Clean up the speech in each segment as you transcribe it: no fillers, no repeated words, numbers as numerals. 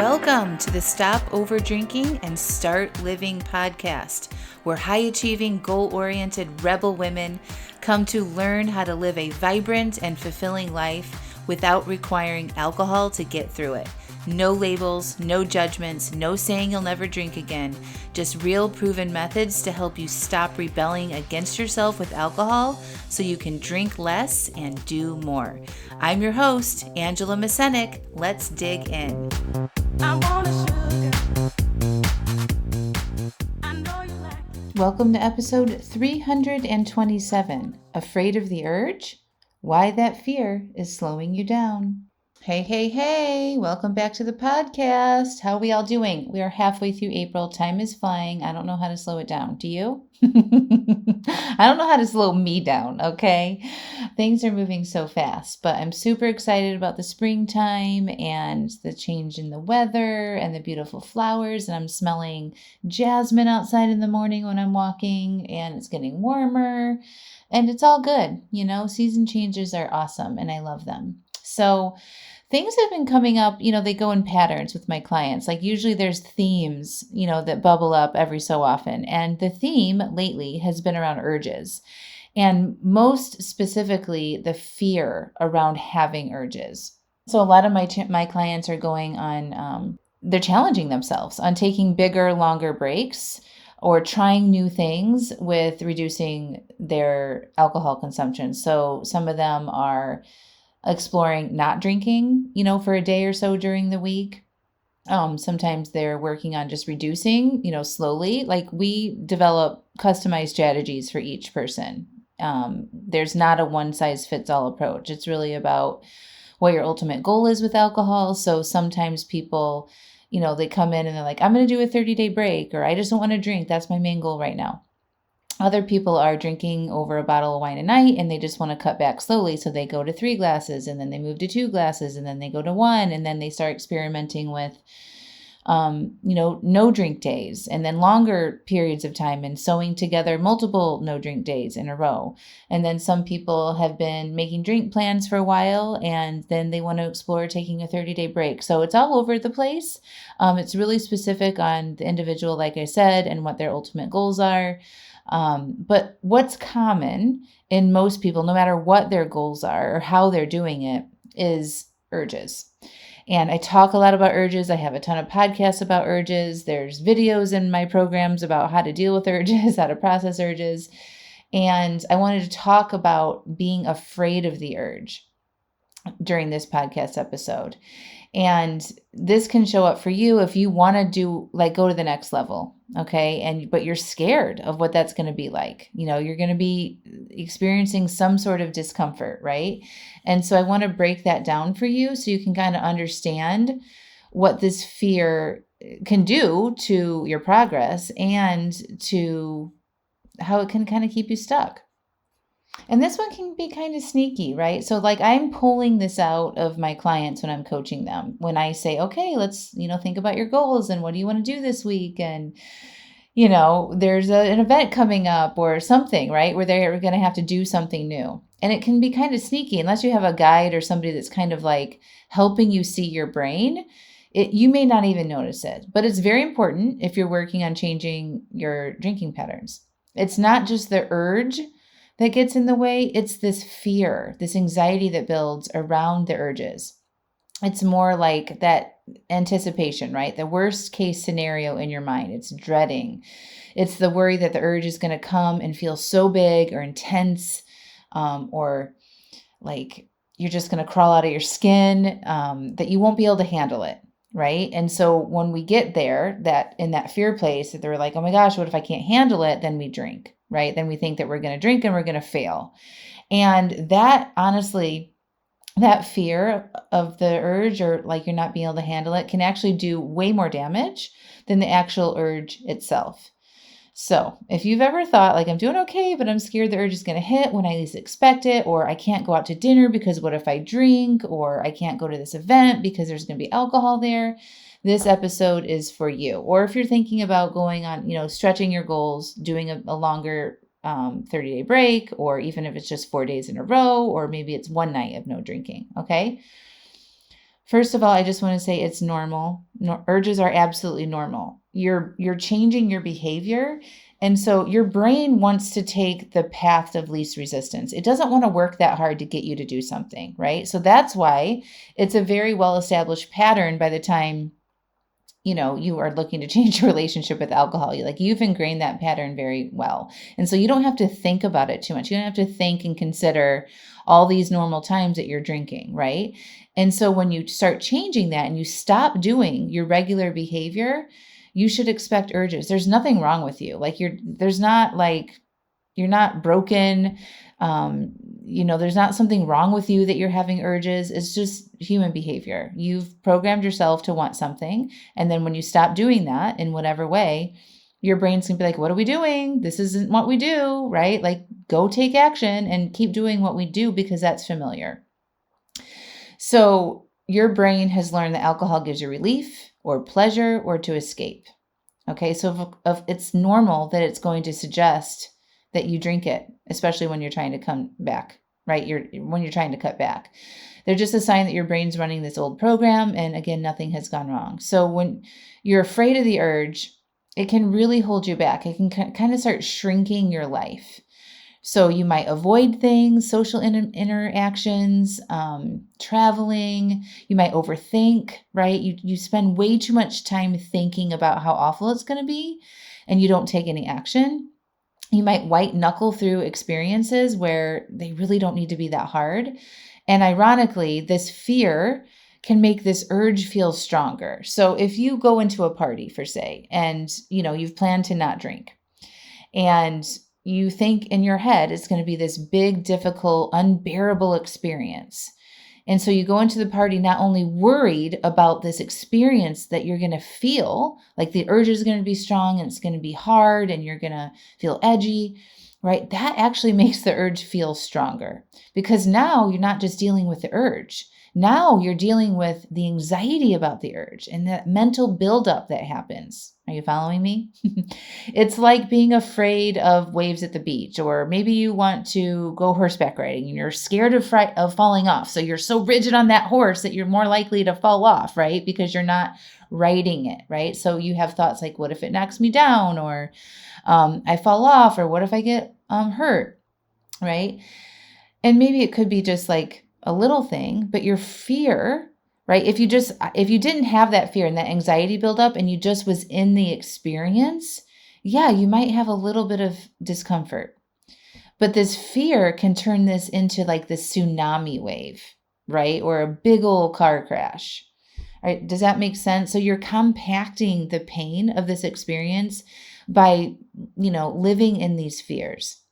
Welcome to the Stop Over Drinking and Start Living podcast, where high-achieving, goal-oriented rebel women come to learn how to live a vibrant and fulfilling life without requiring alcohol to get through it. No labels, no judgments, no saying you'll never drink again. Just real proven methods to help you stop rebelling against yourself with alcohol so you can drink less and do more. I'm your host, Angela Mascenik. Let's dig in. Welcome to episode 327, Afraid of the Urge? Why that fear is slowing you down. Hey, welcome back to the podcast. How are we all doing? We are halfway through April. Time is flying. I don't know how to slow it down. Do you? I don't know how to slow me down, okay? Things are moving so fast, but I'm super excited about the springtime and the change in the weather and the beautiful flowers. And I'm smelling jasmine outside in the morning when I'm walking, and it's getting warmer and it's all good. You know, season changes are awesome and I love them. So things have been coming up, they go in patterns with my clients. Like usually there's themes, that bubble up every so often. And the theme lately has been around urges. And most specifically, the fear around having urges. So a lot of my clients are going on, they're challenging themselves on taking bigger, longer breaks or trying new things with reducing their alcohol consumption. So some of them are exploring not drinking, for a day or so during the week. Sometimes they're working on just reducing, slowly. Like we develop customized strategies for each person. There's not a one size fits all approach. It's really about what your ultimate goal is with alcohol. So sometimes people, they come in and they're like, I'm going to do a 30-day break, or I just don't want to drink. That's my main goal right now. Other people are drinking over a bottle of wine a night and they just want to cut back slowly. So they go to 3 glasses and then they move to 2 glasses and then they go to 1 and then they start experimenting with, no drink days and then longer periods of time and sewing together multiple no drink days in a row. And then some people have been making drink plans for a while and then they want to explore taking a 30-day break. So it's all over the place. It's really specific on the individual, like I said, and what their ultimate goals are. But what's common in most people, no matter what their goals are or how they're doing it, is urges. And I talk a lot about urges. I have a ton of podcasts about urges. There's videos in my programs about how to deal with urges, how to process urges. And I wanted to talk about being afraid of the urge during this podcast episode. And this can show up for you if you want to go to the next level. Okay. But you're scared of what that's going to be like. You're going to be experiencing some sort of discomfort, right? And so I want to break that down for you so you can kind of understand what this fear can do to your progress and to how it can kind of keep you stuck. And this one can be kind of sneaky, right? So I'm pulling this out of my clients when I'm coaching them. When I say, okay, let's, think about your goals and what do you want to do this week? And, there's an event coming up or something, right? Where they're going to have to do something new. And it can be kind of sneaky unless you have a guide or somebody that's kind of helping you see your brain. You may not even notice it, but it's very important if you're working on changing your drinking patterns. It's not just the urge that gets in the way, it's this fear, this anxiety that builds around the urges. It's more like that anticipation, right? The worst case scenario in your mind. It's dreading. It's the worry that the urge is going to come and feel so big or intense, or you're just going to crawl out of your skin, that you won't be able to handle it. Right. And so when we get there, that in that fear place that they're like, oh my gosh, what if I can't handle it? Then we drink, right? Then we think that we're going to drink and we're going to fail. And that honestly, that fear of the urge or you're not being able to handle it can actually do way more damage than the actual urge itself. So if you've ever thought I'm doing okay, but I'm scared the urge is going to hit when I least expect it, or I can't go out to dinner because what if I drink, or I can't go to this event because there's going to be alcohol there, this episode is for you. Or if you're thinking about going on, stretching your goals, doing a longer 30-day break, or even if it's just 4 days in a row, or maybe it's one night of no drinking. Okay. First of all, I just want to say it's normal. No, urges are absolutely normal. You're changing your behavior, and so your brain wants to take the path of least resistance. It doesn't want to work that hard to get you to do something, right? So that's why it's a very well established pattern by the time you are looking to change your relationship with alcohol. You've ingrained that pattern very well. And so you don't have to think about it too much. You don't have to think and consider all these normal times that you're drinking, right? And so when you start changing that and you stop doing your regular behavior, you should expect urges. There's nothing wrong with you. You're not broken. There's not something wrong with you that you're having urges. It's just human behavior. You've programmed yourself to want something. And then when you stop doing that in whatever way, your brain's going to be like, what are we doing? This isn't what we do, right? Like, go take action and keep doing what we do because that's familiar. So your brain has learned that alcohol gives you relief or pleasure or to escape. Okay, so if it's normal that it's going to suggest that you drink it, especially when you're trying to come back, right? When you're trying to cut back. They're just a sign that your brain's running this old program, and again, nothing has gone wrong. So when you're afraid of the urge, it can really hold you back. It can kind of start shrinking your life. So you might avoid things, social interactions, traveling. You might overthink, right? You spend way too much time thinking about how awful it's going to be, and you don't take any action. You might white knuckle through experiences where they really don't need to be that hard. And ironically, this fear can make this urge feel stronger. So if you go into a party, for say, and you've planned to not drink, and you think in your head it's going to be this big, difficult, unbearable experience. And so you go into the party not only worried about this experience that you're going to feel, like the urge is going to be strong and it's going to be hard and you're going to feel edgy, right? That actually makes the urge feel stronger because now you're not just dealing with the urge. Now you're dealing with the anxiety about the urge and that mental buildup that happens. Are you following me? It's like being afraid of waves at the beach, or maybe you want to go horseback riding and you're scared of falling off. So you're so rigid on that horse that you're more likely to fall off, right? Because you're not riding it, right? So you have thoughts like, what if it knocks me down? Or I fall off? Or what if I get hurt, right? And maybe it could be just like a little thing, but your fear, right? If you didn't have that fear and that anxiety build up and you just was in the experience, yeah, you might have a little bit of discomfort. But this fear can turn this into like this tsunami wave, right? Or a big old car crash. Right? Does that make sense? So you're compacting the pain of this experience by, living in these fears.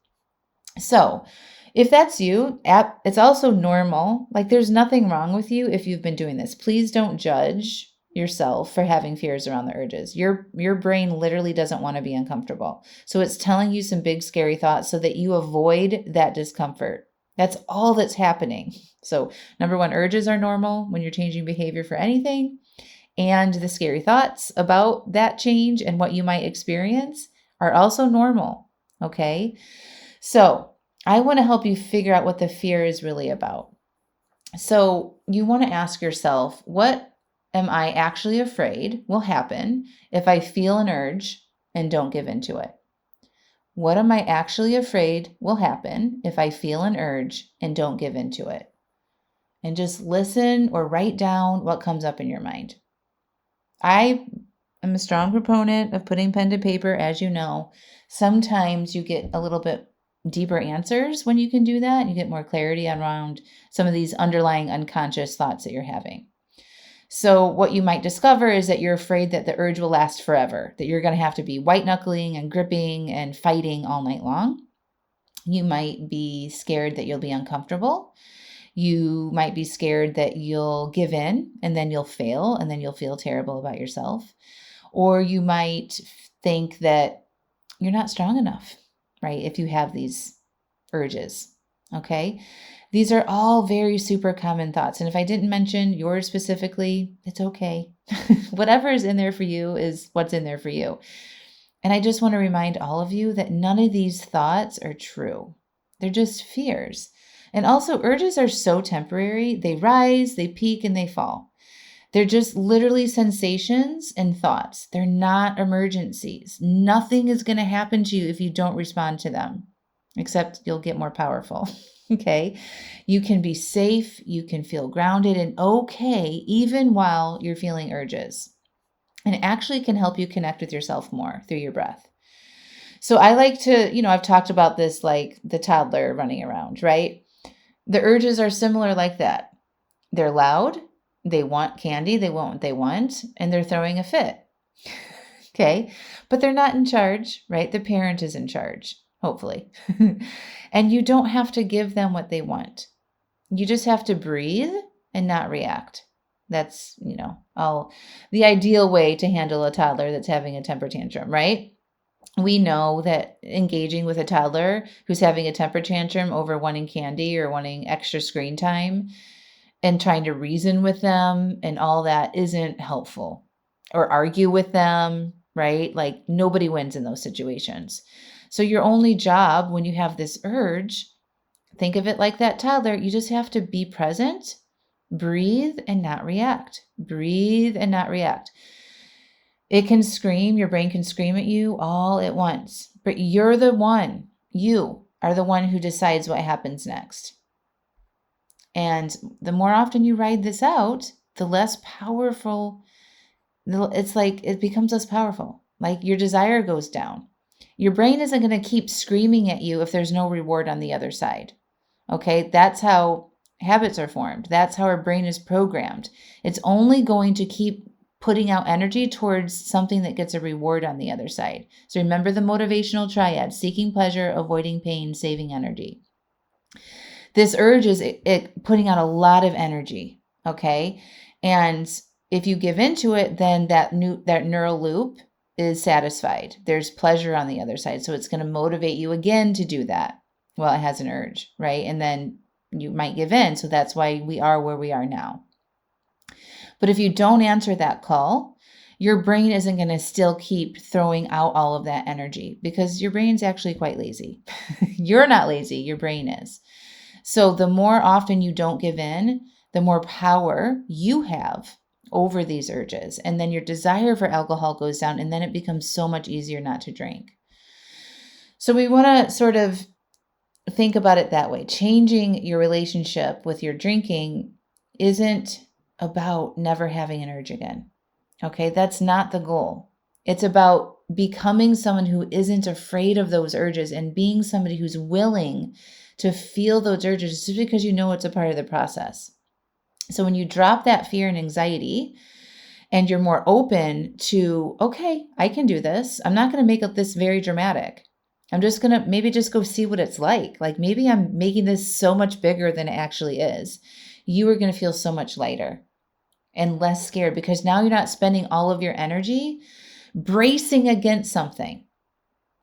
So if that's you, it's also normal. Like there's nothing wrong with you if you've been doing this. Please don't judge yourself for having fears around the urges. Your brain literally doesn't want to be uncomfortable. So it's telling you some big scary thoughts so that you avoid that discomfort. That's all that's happening. So number one, urges are normal when you're changing behavior for anything. And the scary thoughts about that change and what you might experience are also normal. Okay. So I want to help you figure out what the fear is really about. So you want to ask yourself, what am I actually afraid will happen if I feel an urge and don't give into it? What am I actually afraid will happen if I feel an urge and don't give into it? And just listen or write down what comes up in your mind. I am a strong proponent of putting pen to paper, as you know. Sometimes you get a little bit deeper answers when you can do that. You get more clarity around some of these underlying unconscious thoughts that you're having. So what you might discover is that you're afraid that the urge will last forever, that you're going to have to be white knuckling and gripping and fighting all night long. You might be scared that you'll be uncomfortable. You might be scared that you'll give in and then you'll fail and then you'll feel terrible about yourself. Or you might think that you're not strong enough, right? If you have these urges, okay? These are all very super common thoughts. And if I didn't mention yours specifically, it's okay. Whatever is in there for you is what's in there for you. And I just want to remind all of you that none of these thoughts are true. They're just fears. And also urges are so temporary. They rise, they peak, and they fall. They're just literally sensations and thoughts. They're not emergencies. Nothing is going to happen to you if you don't respond to them, except you'll get more powerful. Okay. You can be safe. You can feel grounded and okay, even while you're feeling urges. And it actually can help you connect with yourself more through your breath. So I like to, I've talked about this like the toddler running around, right? The urges are similar like that. They're loud. They want candy. They want what they want. And they're throwing a fit. Okay. But they're not in charge, right? The parent is in charge, hopefully. And you don't have to give them what they want. You just have to breathe and not react. That's, the ideal way to handle a toddler that's having a temper tantrum, right? We know that engaging with a toddler who's having a temper tantrum over wanting candy or wanting extra screen time and trying to reason with them and all that isn't helpful, or argue with them, right? Like nobody wins in those situations. So your only job when you have this urge, think of it like that toddler, you just have to be present, breathe and not react. Breathe and not react. It can scream, your brain can scream at you all at once, but you are the one who decides what happens next. And the more often you ride this out, the less powerful, it's like it becomes less powerful. Like your desire goes down. Your brain isn't going to keep screaming at you if there's no reward on the other side. Okay, that's how habits are formed. That's how our brain is programmed. It's only going to keep putting out energy towards something that gets a reward on the other side. So remember the motivational triad: seeking pleasure, avoiding pain, saving energy. This urge is it putting out a lot of energy, okay? And if you give into it, then that neural loop is satisfied. There's pleasure on the other side. So it's going to motivate you again to do that. Well, it has an urge, right? And then you might give in. So that's why we are where we are now. But if you don't answer that call, your brain isn't going to still keep throwing out all of that energy, because your brain's actually quite lazy. You're not lazy, your brain is. So the more often you don't give in, the more power you have over these urges. And then your desire for alcohol goes down, and then it becomes so much easier not to drink. So we want to sort of think about it that way. Changing your relationship with your drinking isn't about never having an urge again. Okay, that's not the goal. It's about becoming someone who isn't afraid of those urges and being somebody who's willing to feel those urges just because you know it's a part of the process. So when you drop that fear and anxiety and you're more open to, okay, I can do this. I'm not going to make this very dramatic. I'm just going to maybe just go see what it's like. Like maybe I'm making this so much bigger than it actually is. You are going to feel so much lighter and less scared, because now you're not spending all of your energy bracing against something,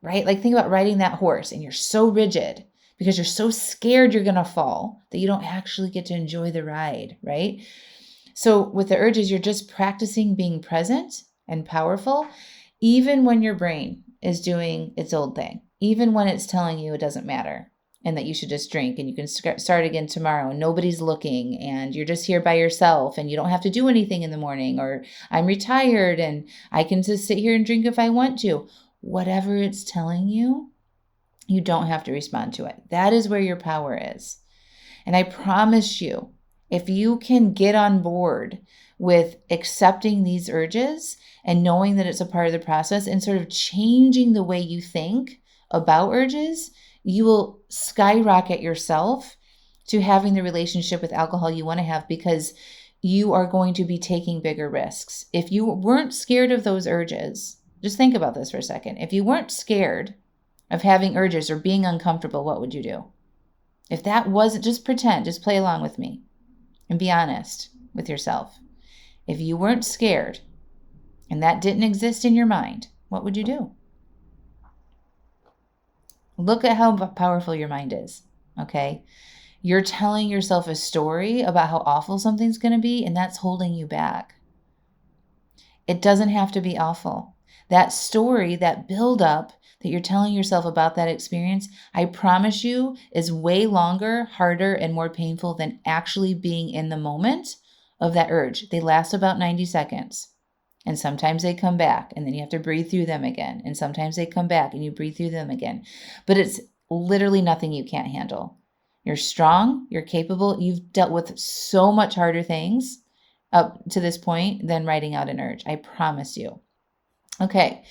right? Like think about riding that horse and you're so rigid because you're so scared you're going to fall that you don't actually get to enjoy the ride, right? So with the urges, you're just practicing being present and powerful, even when your brain is doing its old thing, even when it's telling you it doesn't matter and that you should just drink and you can start again tomorrow and nobody's looking and you're just here by yourself and you don't have to do anything in the morning, or I'm retired and I can just sit here and drink if I want to. Whatever it's telling you, you don't have to respond to it. That is where your power is. And I promise you, if you can get on board with accepting these urges and knowing that it's a part of the process and sort of changing the way you think about urges, you will skyrocket yourself to having the relationship with alcohol you want to have, because you are going to be taking bigger risks. If you weren't scared of those urges, just think about this for a second. If you weren't scared of having urges or being uncomfortable, what would you do? If that wasn't, just pretend, just play along with me and be honest with yourself. If you weren't scared and that didn't exist in your mind, what would you do? Look at how powerful your mind is, okay? You're telling yourself a story about how awful something's going to be, and that's holding you back. It doesn't have to be awful. That story, that buildup that you're telling yourself about that experience, I promise you, is way longer, harder, and more painful than actually being in the moment of that urge. They last about 90 seconds. And sometimes they come back and then you have to breathe through them again. And sometimes they come back and you breathe through them again. But it's literally nothing you can't handle. You're strong, you're capable. You've dealt with so much harder things up to this point than writing out an urge. I promise you. Okay.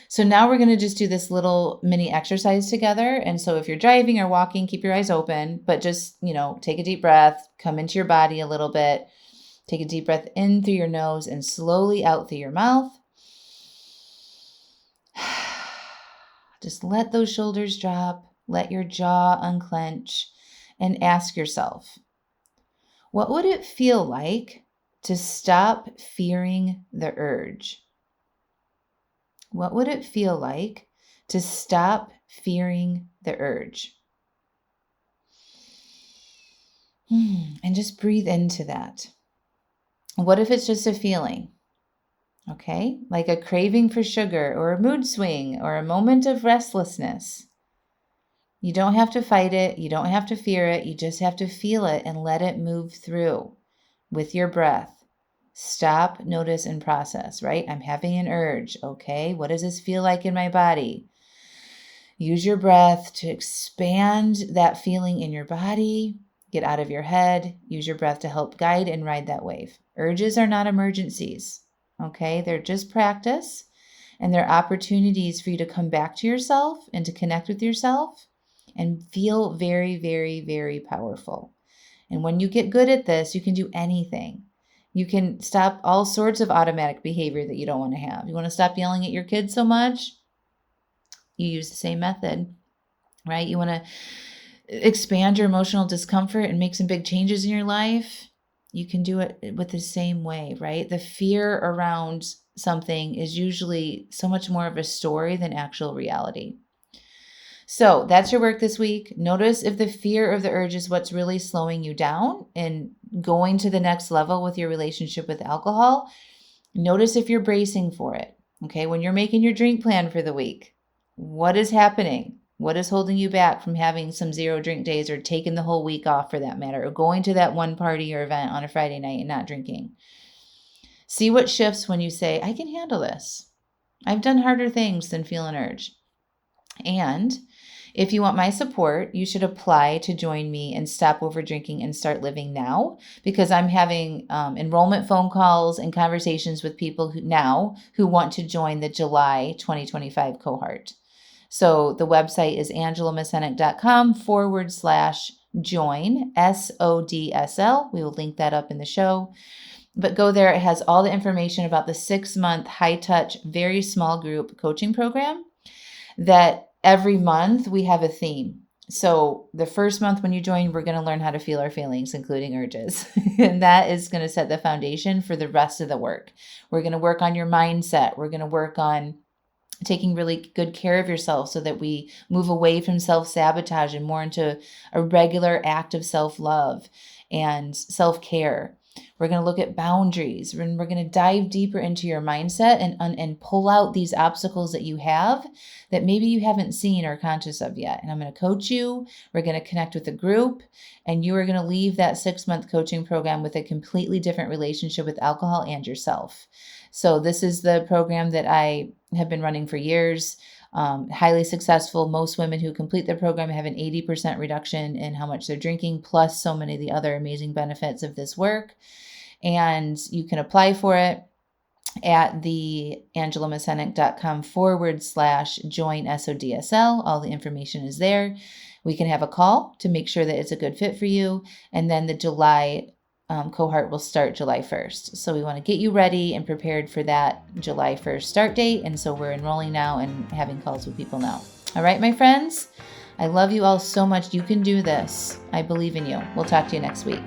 So now we're going to just do this little mini exercise together. And so if you're driving or walking, keep your eyes open, but just, take a deep breath, come into your body a little bit. Take a deep breath in through your nose and slowly out through your mouth. Just let those shoulders drop. Let your jaw unclench and ask yourself, what would it feel like to stop fearing the urge? What would it feel like to stop fearing the urge? And just breathe into that. What if it's just a feeling? Okay, like a craving for sugar or a mood swing or a moment of restlessness. You don't have to fight it. You don't have to fear it. You just have to feel it and let it move through with your breath. Stop, notice, and process, right? I'm having an urge. Okay, what does this feel like in my body? Use your breath to expand that feeling in your body. Get out of your head. Use your breath to help guide and ride that wave. Urges are not emergencies, okay? They're just practice, and they're opportunities for you to come back to yourself and to connect with yourself and feel very, very, very powerful. And when you get good at this, you can do anything. You can stop all sorts of automatic behavior that you don't want to have. You want to stop yelling at your kids so much? You use the same method, right? You want to expand your emotional discomfort and make some big changes in your life? You can do it with the same way, right? The fear around something is usually so much more of a story than actual reality. So that's your work this week. Notice if the fear of the urge is what's really slowing you down and going to the next level with your relationship with alcohol. Notice if you're bracing for it. Okay, when you're making your drink plan for the week, what is happening? What is holding you back from having some 0 drink days or taking the whole week off for that matter, or going to that one party or event on a Friday night and not drinking? See what shifts when you say, I can handle this. I've done harder things than feel an urge. And if you want my support, you should apply to join me and stop over drinking and start living now, because I'm having enrollment phone calls and conversations with people who want to join the July 2025 cohort. So the website is angelamascenik.com/join, SODSL. We will link that up in the show. But go there. It has all the information about the 6-month high-touch, very small group coaching program that every month we have a theme. So the first month when you join, we're going to learn how to feel our feelings, including urges. And that is going to set the foundation for the rest of the work. We're going to work on your mindset. We're going to work on taking really good care of yourself so that we move away from self-sabotage and more into a regular act of self-love and self-care. We're going to look at boundaries, and we're going to dive deeper into your mindset and pull out these obstacles that you have that maybe you haven't seen or conscious of yet. And I'm going to coach you. We're going to connect with a group, and you are going to leave that 6-month coaching program with a completely different relationship with alcohol and yourself. So this is the program that I have been running for years. Highly successful. Most women who complete the program have an 80% reduction in how much they're drinking, plus so many of the other amazing benefits of this work. And you can apply for it at the angelamascenik.com/join SODSL. All the information is there. We can have a call to make sure that it's a good fit for you. And then the July cohort will start July 1st. So we want to get you ready and prepared for that July 1st start date. And so we're enrolling now and having calls with people now. All right, my friends, I love you all so much. You can do this. I believe in you. We'll talk to you next week.